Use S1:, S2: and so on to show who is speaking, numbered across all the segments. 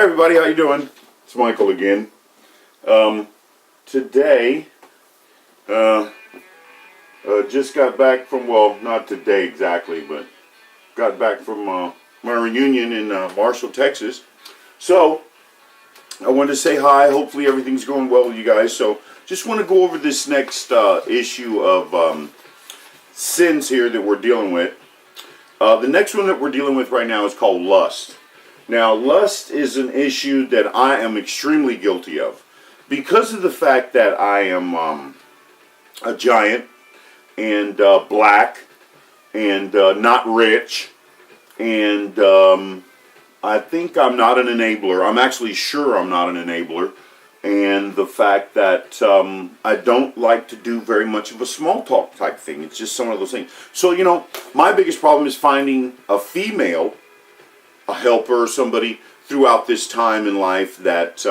S1: everybody, how you doing? It's Michael again. Today, just got back from, well, not today exactly, but got back from my reunion in Marshall, Texas. So, I wanted to say hi. Hopefully everything's going well with you guys. So, just want to go over this next issue of sins here that we're dealing with. The next one that we're dealing with right now is called lust. Now, lust is an issue that I am extremely guilty of. Because of the fact that I am a giant and black and not rich, and I think I'm not an enabler. I'm actually sure I'm not an enabler. And the fact that I don't like to do very much of a small talk type thing. It's just some of those things. So, you know, my biggest problem is finding a female, a helper, or somebody throughout this time in life that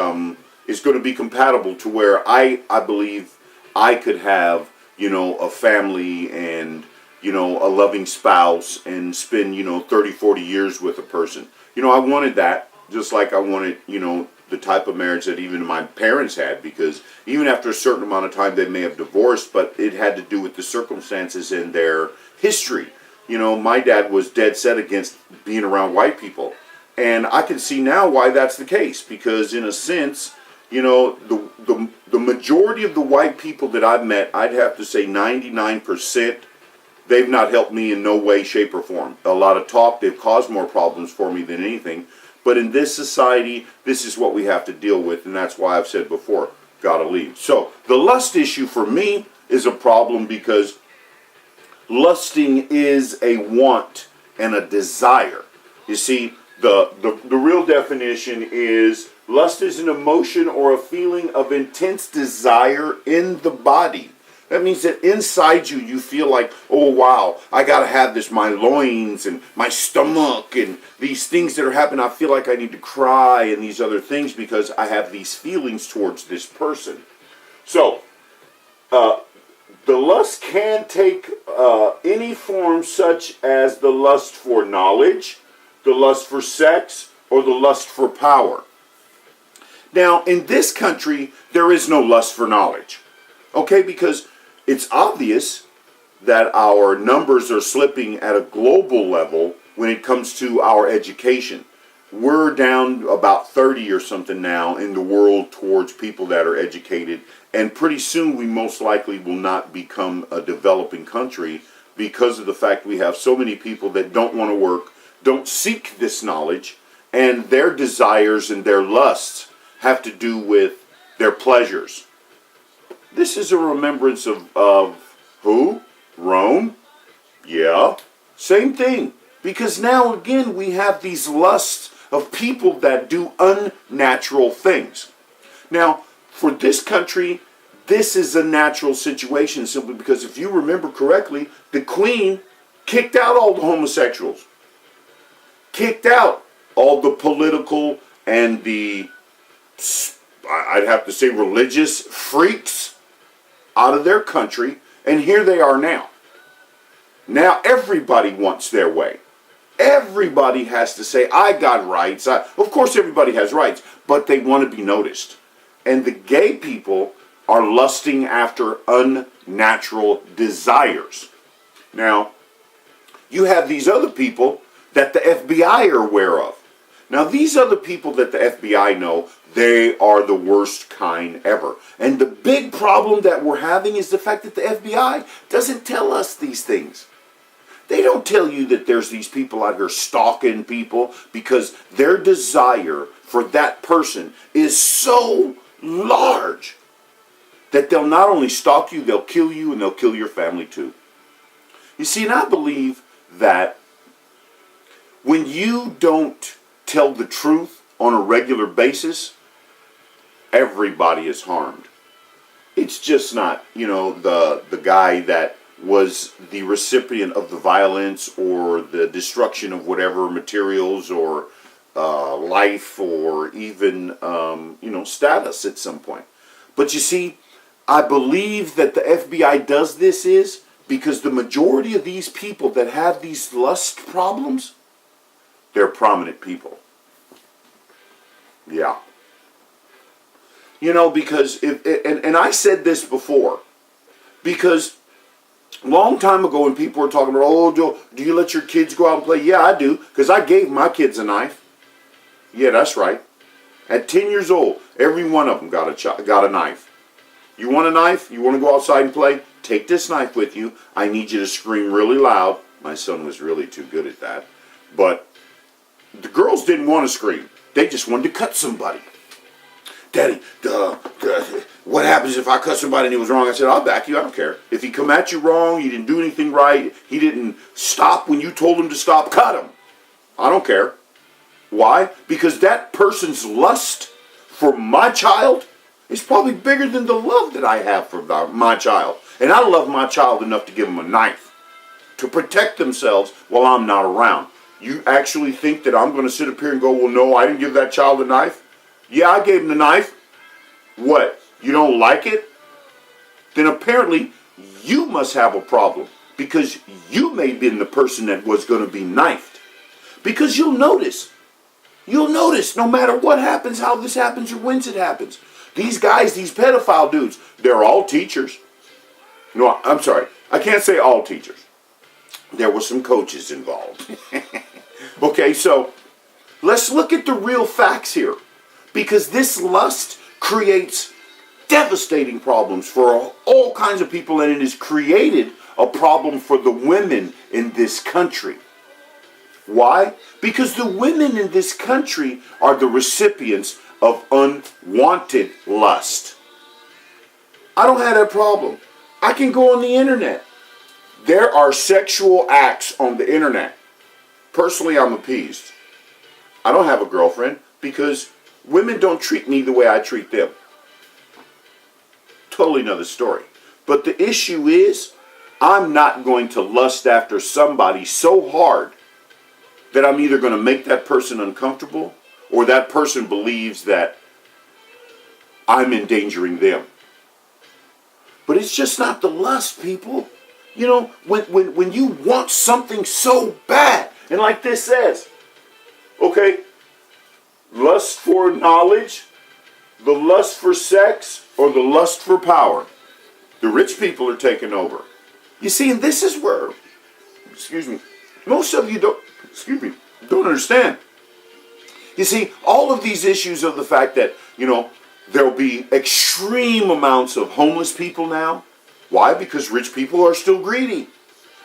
S1: is going to be compatible to where I believe I could have, you know, a family and, you know, a loving spouse and spend, you know, 30, 40 years with a person. You know, I wanted that, just like I wanted, you know, the type of marriage that even my parents had, because even after a certain amount of time they may have divorced, but it had to do with the circumstances in their history. You know, my dad was dead set against being around white people. And I can see now why that's the case. Because in a sense, you know, the majority of the white people that I've met, I'd have to say 99%, they've not helped me in no way, shape, or form. A lot of talk, they've caused more problems for me than anything. But in this society, this is what we have to deal with. And that's why I've said before, gotta leave. So, the lust issue for me is a problem because lusting is a want and a desire. You see, the real definition is lust is an emotion or a feeling of intense desire in the body. That means that inside you, you feel like, oh wow, I gotta have this, my loins and my stomach and these things that are happening. I feel like I need to cry and these other things because I have these feelings towards this person. So, the lust can take any form, such as the lust for knowledge, the lust for sex, or the lust for power. Now, in this country, there is no lust for knowledge. Okay, because it's obvious that our numbers are slipping at a global level when it comes to our education. We're down about 30 or something now in the world towards people that are educated. And pretty soon we most likely will not become a developing country because of the fact we have so many people that don't want to work, don't seek this knowledge, and their desires and their lusts have to do with their pleasures. This is a remembrance of who? Rome? Yeah, same thing. Because now again we have these lusts of people that do unnatural things. Now, for this country, this is a natural situation simply because if you remember correctly, the Queen kicked out all the homosexuals. Kicked out all the political and the, I'd have to say, religious freaks out of their country, and here they are now. Now everybody wants their way. Everybody has to say, I got rights. Of course everybody has rights, but they want to be noticed. And the gay people are lusting after unnatural desires. Now, you have these other people that the FBI are aware of. Now, these other people that the FBI know, they are the worst kind ever. And the big problem that we're having is the fact that the FBI doesn't tell us these things. They don't tell you that there's these people out here stalking people because their desire for that person is so large that they'll not only stalk you, they'll kill you, and they'll kill your family too. You see, and I believe that when you don't tell the truth on a regular basis, everybody is harmed. It's just not, you know, the guy that was the recipient of the violence or the destruction of whatever materials or life or even, you know, status at some point. But you see, I believe that the FBI does this is because the majority of these people that have these lust problems, they're prominent people. Yeah. You know, because and I said this before, because a long time ago when people were talking about, oh, do you let your kids go out and play? Yeah, I do, because I gave my kids a knife. Yeah, that's right. At 10 years old, every one of them got a knife. You want a knife? You want to go outside and play? Take this knife with you. I need you to scream really loud. My son was really too good at that. But the girls didn't want to scream. They just wanted to cut somebody. Daddy, what happens if I cut somebody and he was wrong? I said, I'll back you. I don't care. If he come at you wrong, you didn't do anything right, he didn't stop when you told him to stop, cut him. I don't care. Why? Because that person's lust for my child is probably bigger than the love that I have for my child. And I love my child enough to give them a knife to protect themselves while I'm not around. You actually think that I'm going to sit up here and go, well, no, I didn't give that child a knife? Yeah, I gave him the knife. What? You don't like it? Then apparently you must have a problem, because you may have been the person that was going to be knifed. Because you'll notice no matter what happens, how this happens, or when it happens, these guys, these pedophile dudes, they're all teachers. No, I'm sorry. I can't say all teachers. There were some coaches involved. Okay, so let's look at the real facts here. Because this lust creates devastating problems for all kinds of people, and it has created a problem for the women in this country. Why? Because the women in this country are the recipients of unwanted lust. I don't have that problem. I can go on the internet. There are sexual acts on the internet. Personally, I'm appeased. I don't have a girlfriend because women don't treat me the way I treat them. Totally another story. But the issue is, I'm not going to lust after somebody so hard that I'm either going to make that person uncomfortable or that person believes that I'm endangering them. But it's just not the lust, people. You know, when you want something so bad, and like this says, okay, lust for knowledge, the lust for sex, or the lust for power. The rich people are taking over. You see, and this is where, most of you don't understand. You see, all of these issues of the fact that, there'll be extreme amounts of homeless people now. Why? Because rich people are still greedy.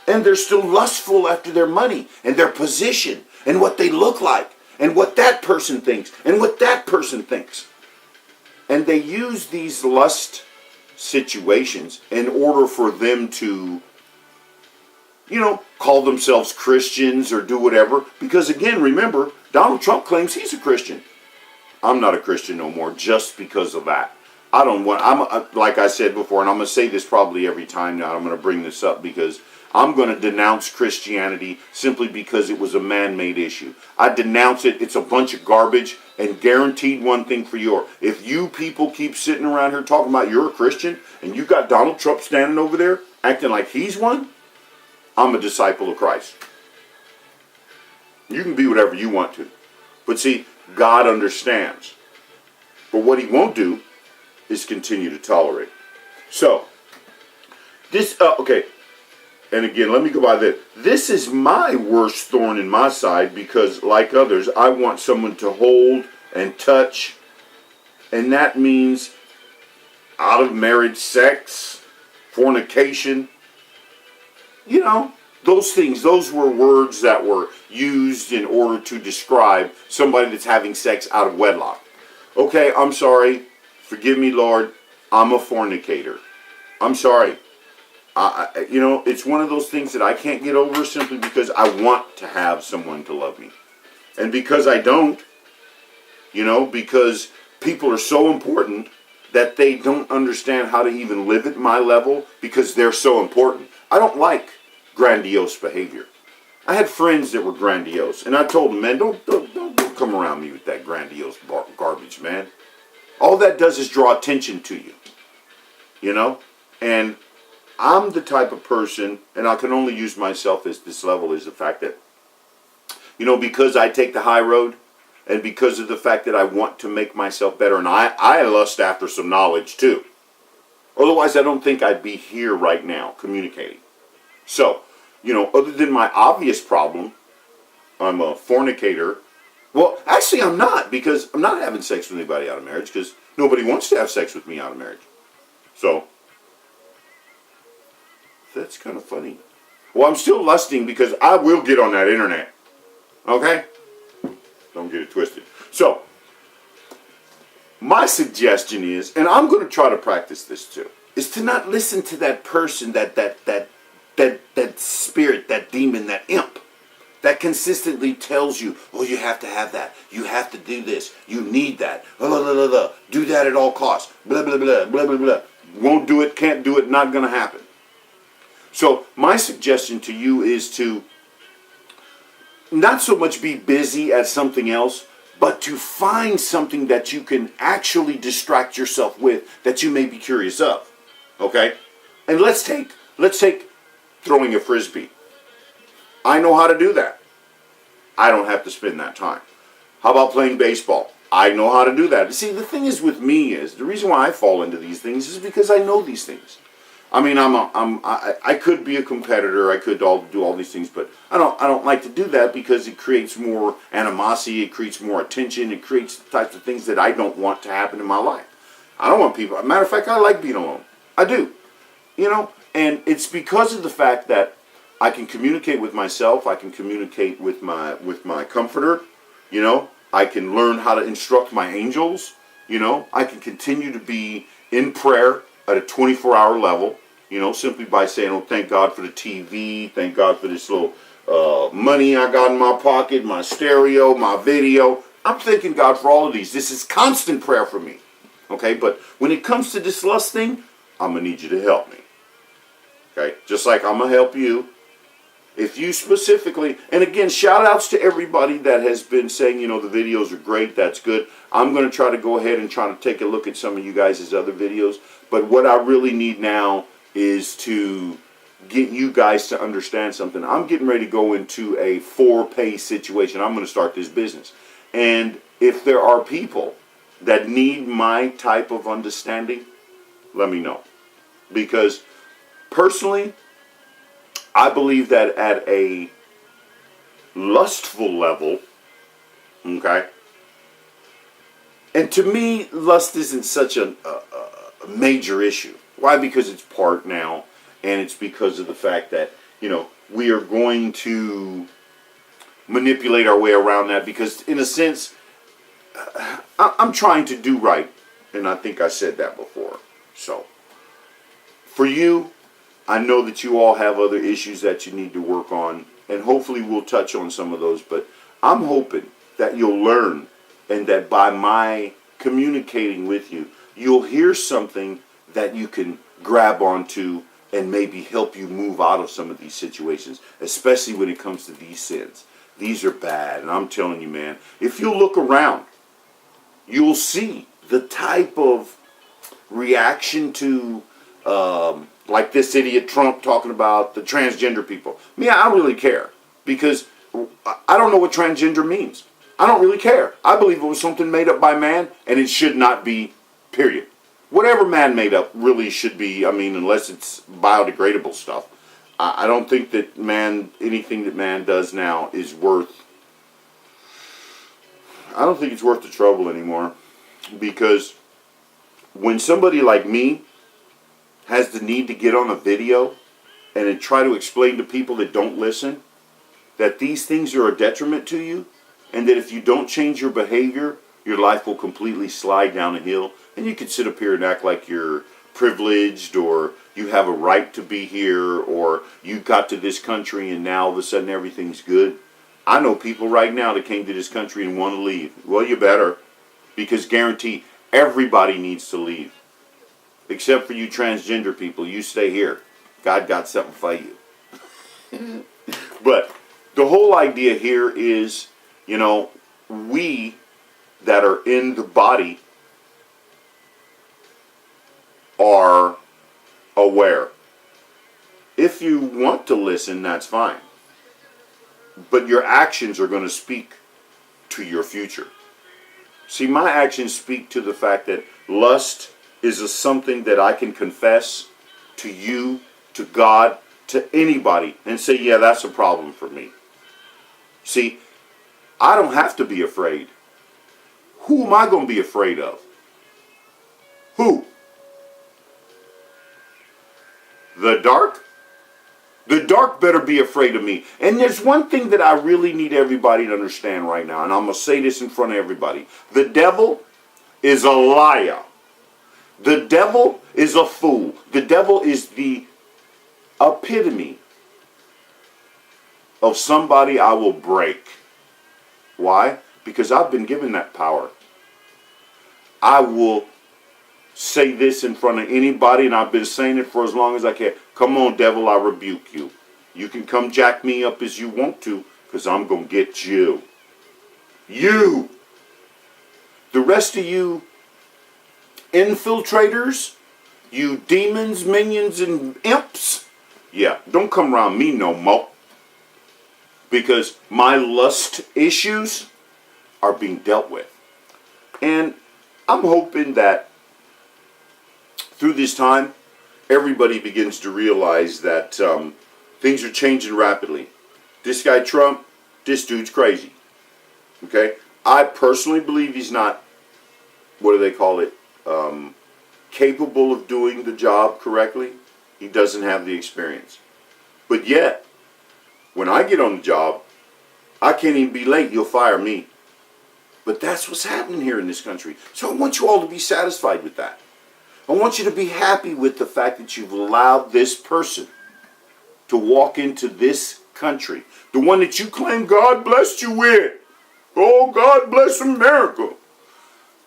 S1: And they're still lustful after their money and their position and what they look like and what that person thinks and what that person thinks. And they use these lust situations in order for them to, call themselves Christians or do whatever. Because again, remember, Donald Trump claims he's a Christian. I'm not a Christian no more just because of that. Like I said before, and I'm going to say this probably every time now, I'm going to bring this up because I'm going to denounce Christianity simply because it was a man-made issue. I denounce it. It's a bunch of garbage, and guaranteed one thing for you. If you people keep sitting around here talking about you're a Christian and you got Donald Trump standing over there acting like he's one, I'm a disciple of Christ. You can be whatever you want to. But see, God understands. But what he won't do is continue to tolerate. So, okay. And again, let me go by this. This is my worst thorn in my side because, like others, I want someone to hold and touch. And that means out of marriage sex, fornication. Those things, those were words that were used in order to describe somebody that's having sex out of wedlock. Okay, I'm sorry. Forgive me, Lord. I'm a fornicator. I'm sorry. It's one of those things that I can't get over simply because I want to have someone to love me. And because I don't, because people are so important that they don't understand how to even live at my level because they're so important. I don't like grandiose behavior. I had friends that were grandiose, and I told them, man, don't come around me with that grandiose garbage, man. All that does is draw attention to you, And I'm the type of person, and I can only use myself as this level, is the fact that, because I take the high road, and because of the fact that I want to make myself better, and I lust after some knowledge too. Otherwise, I don't think I'd be here right now communicating. So, other than my obvious problem, I'm a fornicator. Well, actually, I'm not, because I'm not having sex with anybody out of marriage, because nobody wants to have sex with me out of marriage. So, that's kind of funny. Well, I'm still lusting because I will get on that internet. Okay? Don't get it twisted. So, my suggestion is, and I'm going to try to practice this too, is to not listen to that person, that spirit, that demon, that imp, that consistently tells you, oh, you have to have that. You have to do this. You need that. Blah, blah, blah, blah. Do that at all costs. Blah, blah, blah, blah, blah, blah. Won't do it, can't do it, not going to happen. So my suggestion to you is to not so much be busy at something else, but to find something that you can actually distract yourself with that you may be curious of. Okay? And let's take throwing a frisbee. I know how to do that. I don't have to spend that time. How about playing baseball? I know how to do that. See, the thing is with me is, the reason why I fall into these things is because I know these things. I mean, I could be a competitor. I could do all these things, but I don't like to do that because it creates more animosity. It creates more attention. It creates the types of things that I don't want to happen in my life. I don't want people. As a matter of fact, I like being alone. I do. And it's because of the fact that I can communicate with myself. I can communicate with my comforter. I can learn how to instruct my angels. I can continue to be in prayer at a 24-hour level, simply by saying, oh, thank God for the TV, thank God for this little money I got in my pocket, my stereo, my video. I'm thanking God for all of these. This is constant prayer for me. Okay, but when it comes to this lust thing, I'm going to need you to help me. Okay, just like I'm going to help you. If you specifically, and again, shout outs to everybody that has been saying, the videos are great, that's good. I'm going to try to go ahead and try to take a look at some of you guys' other videos. But what I really need now is to get you guys to understand something. I'm getting ready to go into a for-pay situation. I'm going to start this business. And if there are people that need my type of understanding, let me know. Because personally, I believe that at a lustful level, okay, and to me, lust isn't such a major issue. Why? Because it's part now, and it's because of the fact that, we are going to manipulate our way around that, because in a sense, I'm trying to do right, and I think I said that before. So, for you, I know that you all have other issues that you need to work on, and hopefully we'll touch on some of those, but I'm hoping that you'll learn, and that by my communicating with you, you'll hear something that you can grab onto and maybe help you move out of some of these situations, especially when it comes to these sins. These are bad, and I'm telling you, man, if you look around, you'll see the type of reaction to like this idiot Trump talking about the transgender people. Me, I don't really care, because I don't know what transgender means. I don't really care. I believe it was something made up by man, and it should not be, period. Whatever man made up really should be, unless it's biodegradable stuff. I don't think that anything that man does now is worth, I don't think it's worth the trouble anymore. Because when somebody like me has the need to get on a video and then try to explain to people that don't listen that these things are a detriment to you, and that if you don't change your behavior, your life will completely slide down a hill, and you can sit up here and act like you're privileged, or you have a right to be here, or you got to this country and now all of a sudden everything's good. I know people right now that came to this country and want to leave. Well, you better, because guarantee everybody needs to leave. Except for you transgender people, you stay here. God got something for you. But the whole idea here is, we that are in the body are aware. If you want to listen, that's fine. But your actions are going to speak to your future. See, my actions speak to the fact that lust is something that I can confess to you, to God, to anybody, and say, yeah, that's a problem for me. See, I don't have to be afraid. Who am I going to be afraid of? Who? The dark? The dark better be afraid of me. And there's one thing that I really need everybody to understand right now, and I'm going to say this in front of everybody. The devil is a liar. The devil is a fool. The devil is the epitome of somebody I will break. Why? Because I've been given that power. I will say this in front of anybody, and I've been saying it for as long as I can. Come on, devil, I rebuke you. You can come jack me up as you want to, because I'm going to get you. You. The rest of you infiltrators, you demons, minions, and imps, yeah, don't come around me no more. Because my lust issues are being dealt with. And I'm hoping that through this time, everybody begins to realize that things are changing rapidly. This guy Trump, this dude's crazy. Okay? I personally believe he's not, what do they call it, capable of doing the job correctly. He doesn't have the experience. But yet, when I get on the job, I can't even be late. You'll fire me. But that's what's happening here in this country. So I want you all to be satisfied with that. I want you to be happy with the fact that you've allowed this person to walk into this country. The one that you claim God blessed you with. Oh, God bless America.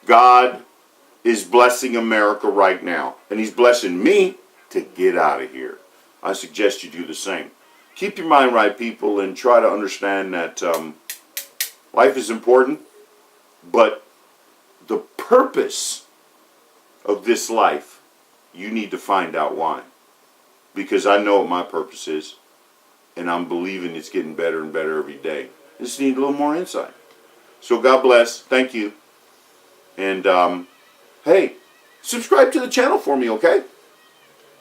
S1: God is blessing America right now. And He's blessing me to get out of here. I suggest you do the same. Keep your mind right, people, and try to understand that life is important, but the purpose of this life, you need to find out why. Because I know what my purpose is, and I'm believing it's getting better and better every day. I just need a little more insight. So God bless. Thank you. And, hey, subscribe to the channel for me, okay?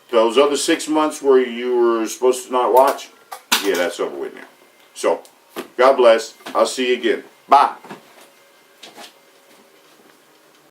S1: Those other 6 months where you were supposed to not watch, yeah, that's over with now. So, God bless. I'll see you again. Bye.